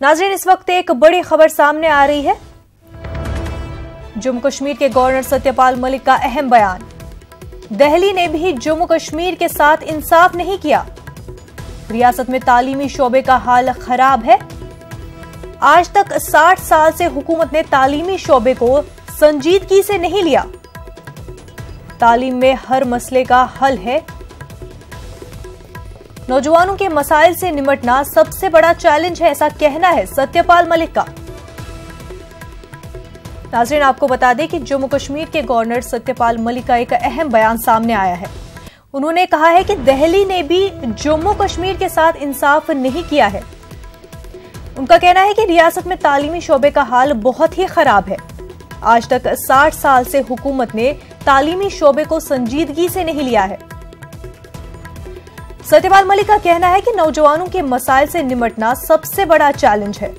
नाज़रीन, इस वक्त एक बड़ी खबर सामने आ रही है। जम्मू कश्मीर के गवर्नर सत्यपाल मलिक का अहम बयान। दिल्ली ने भी जम्मू कश्मीर के साथ इंसाफ नहीं किया। रियासत में तालीमी शोबे का हाल खराब है। आज तक 60 साल से हुकूमत ने तालीमी शोबे को संजीदगी से नहीं लिया। तालीम में हर मसले का हल है। नौजवानों के मसाइल से निपटना सबसे बड़ा चैलेंज है, ऐसा कहना है सत्यपाल मलिक का। नाज़रीन, आपको बता दें कि जम्मू कश्मीर के गवर्नर सत्यपाल मलिक का एक अहम बयान सामने आया है। उन्होंने कहा है कि दिल्ली ने भी जम्मू कश्मीर के साथ इंसाफ नहीं किया है। उनका कहना है कि रियासत में तालीमी शोबे का हाल बहुत ही खराब है। आज तक 60 साल से हुकूमत ने तालीमी शोबे को संजीदगी से नहीं लिया है। सत्यपाल मलिक का कहना है कि नौजवानों के मसाइल से निपटना सबसे बड़ा चैलेंज है।